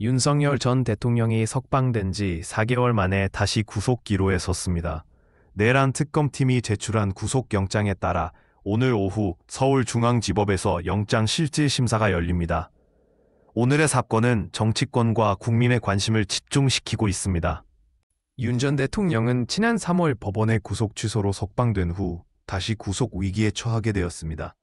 윤석열 전 대통령이 석방된 지 4개월 만에 다시 구속 기로에 섰습니다. 내란 특검팀이 제출한 구속영장에 따라 오늘 오후 서울중앙지법에서 영장실질심사가 열립니다. 오늘의 사건은 정치권과 국민의 관심을 집중시키고 있습니다. 윤 전 대통령은 지난 3월 법원의 구속 취소로 석방된 후 다시 구속 위기에 처하게 되었습니다.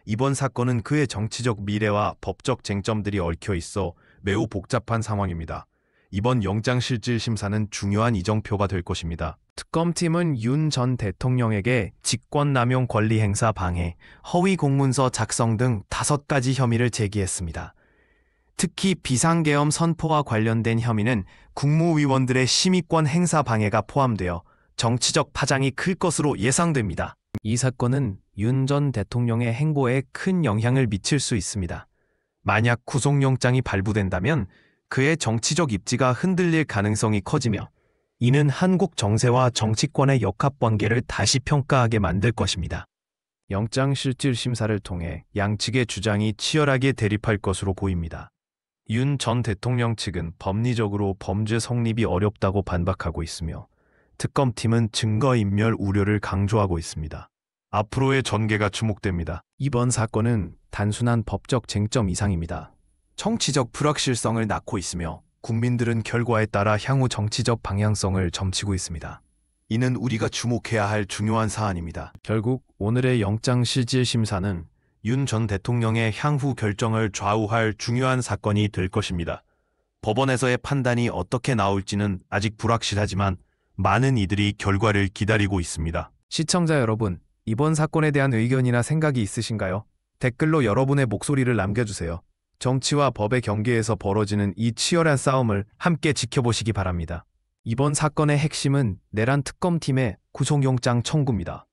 이번 사건은 그의 정치적 미래와 법적 쟁점들이 얽혀 있어 매우 복잡한 상황입니다. 이번 영장실질심사는 중요한 이정표가 될 것입니다. 특검팀은 윤 전 대통령에게 직권남용 권리행사 방해, 허위 공문서 작성 등 5가지 혐의를 제기했습니다. 특히 비상계엄 선포와 관련된 혐의는 국무위원들의 심의권 행사 방해가 포함되어 정치적 파장이 클 것으로 예상됩니다. 이 사건은 윤 전 대통령의 행보에 큰 영향을 미칠 수 있습니다. 만약 구속영장이 발부된다면 그의 정치적 입지가 흔들릴 가능성이 커지며 이는 한국 정세와 정치권의 역학관계를 다시 평가하게 만들 것입니다. 영장실질심사를 통해 양측의 주장이 치열하게 대립할 것으로 보입니다. 윤 전 대통령 측은 법리적으로 범죄 성립이 어렵다고 반박하고 있으며 특검팀은 증거인멸 우려를 강조하고 있습니다. 앞으로의 전개가 주목됩니다. 이번 사건은 단순한 법적 쟁점 이상입니다. 정치적 불확실성을 낳고 있으며 국민들은 결과에 따라 향후 정치적 방향성을 점치고 있습니다. 이는 우리가 주목해야 할 중요한 사안입니다. 결국 오늘의 영장실질심사는 윤 전 대통령의 향후 결정을 좌우할 중요한 사건이 될 것입니다. 법원에서의 판단이 어떻게 나올지는 아직 불확실하지만 많은 이들이 결과를 기다리고 있습니다. 시청자 여러분, 이번 사건에 대한 의견이나 생각이 있으신가요? 댓글로 여러분의 목소리를 남겨주세요. 정치와 법의 경계에서 벌어지는 이 치열한 싸움을 함께 지켜보시기 바랍니다. 이번 사건의 핵심은 내란 특검팀의 구속영장 청구입니다.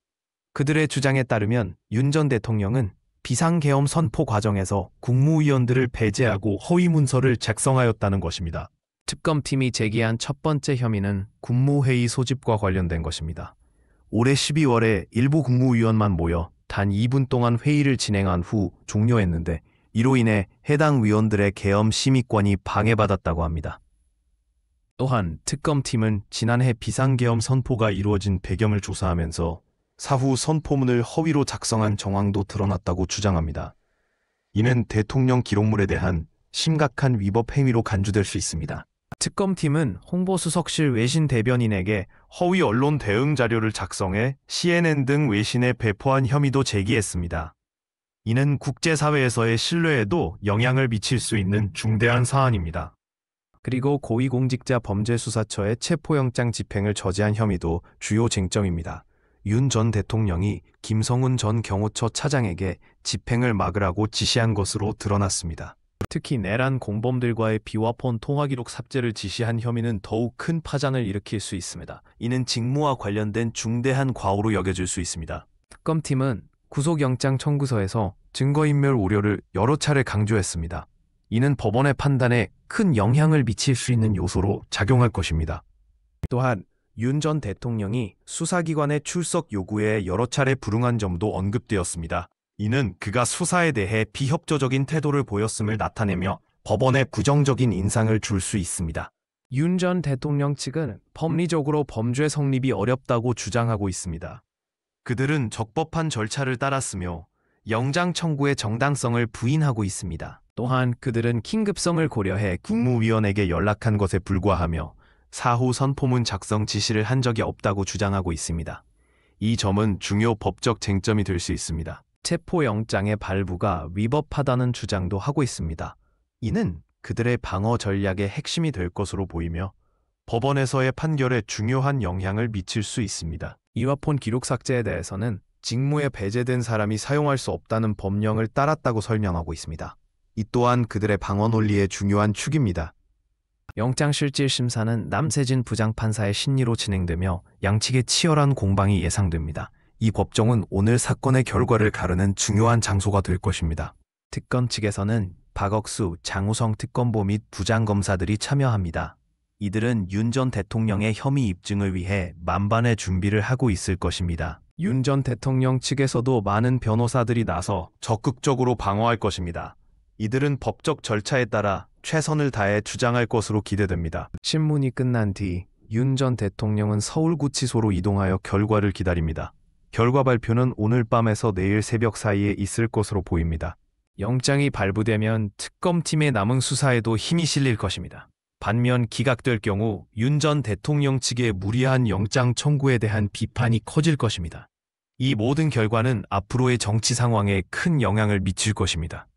그들의 주장에 따르면 윤 전 대통령은 비상계엄 선포 과정에서 국무위원들을 배제하고 허위 문서를 작성하였다는 것입니다. 특검팀이 제기한 첫 번째 혐의는 국무회의 소집과 관련된 것입니다. 올해 12월에 일부 국무위원만 모여 단 2분 동안 회의를 진행한 후 종료했는데 이로 인해 해당 위원들의 계엄 심의권이 방해받았다고 합니다. 또한 특검팀은 지난해 비상계엄 선포가 이루어진 배경을 조사하면서 사후 선포문을 허위로 작성한 정황도 드러났다고 주장합니다. 이는 대통령 기록물에 대한 심각한 위법 행위로 간주될 수 있습니다. 특검팀은 홍보수석실 외신 대변인에게 허위 언론 대응 자료를 작성해 CNN 등 외신에 배포한 혐의도 제기했습니다. 이는 국제사회에서의 신뢰에도 영향을 미칠 수 있는 중대한 사안입니다. 그리고 고위공직자범죄수사처의 체포영장 집행을 저지한 혐의도 주요 쟁점입니다. 윤 전 대통령이 김성훈 전 경호처 차장에게 집행을 막으라고 지시한 것으로 드러났습니다. 특히 내란 공범들과의 비화폰 통화기록 삭제를 지시한 혐의는 더욱 큰 파장을 일으킬 수 있습니다. 이는 직무와 관련된 중대한 과오로 여겨질 수 있습니다. 특검팀은 구속영장 청구서에서 증거인멸 우려를 여러 차례 강조했습니다. 이는 법원의 판단에 큰 영향을 미칠 수 있는 요소로 작용할 것입니다. 또한 윤 전 대통령이 수사기관의 출석 요구에 여러 차례 불응한 점도 언급되었습니다. 이는 그가 수사에 대해 비협조적인 태도를 보였음을 나타내며 법원에 부정적인 인상을 줄 수 있습니다. 윤 전 대통령 측은 법리적으로 범죄 성립이 어렵다고 주장하고 있습니다. 그들은 적법한 절차를 따랐으며 영장 청구의 정당성을 부인하고 있습니다. 또한 그들은 긴급성을 고려해 국무위원에게 연락한 것에 불과하며 사후 선포문 작성 지시를 한 적이 없다고 주장하고 있습니다. 이 점은 중요 법적 쟁점이 될 수 있습니다. 체포영장의 발부가 위법하다는 주장도 하고 있습니다. 이는 그들의 방어 전략의 핵심이 될 것으로 보이며 법원에서의 판결에 중요한 영향을 미칠 수 있습니다. 이화폰 기록 삭제에 대해서는 직무에 배제된 사람이 사용할 수 없다는 법령을 따랐다고 설명하고 있습니다. 이 또한 그들의 방어 논리의 중요한 축입니다. 영장실질심사는 남세진 부장판사의 심리로 진행되며 양측의 치열한 공방이 예상됩니다. 이 법정은 오늘 사건의 결과를 가르는 중요한 장소가 될 것입니다. 특검 측에서는 박억수, 장우성 특검보 및 부장검사들이 참여합니다. 이들은 윤 전 대통령의 혐의 입증을 위해 만반의 준비를 하고 있을 것입니다. 윤 전 대통령 측에서도 많은 변호사들이 나서 적극적으로 방어할 것입니다. 이들은 법적 절차에 따라 최선을 다해 주장할 것으로 기대됩니다. 신문이 끝난 뒤 윤 전 대통령은 서울구치소로 이동하여 결과를 기다립니다. 결과 발표는 오늘 밤에서 내일 새벽 사이에 있을 것으로 보입니다. 영장이 발부되면 특검팀의 남은 수사에도 힘이 실릴 것입니다. 반면 기각될 경우 윤 전 대통령 측의 무리한 영장 청구에 대한 비판이 커질 것입니다. 이 모든 결과는 앞으로의 정치 상황에 큰 영향을 미칠 것입니다.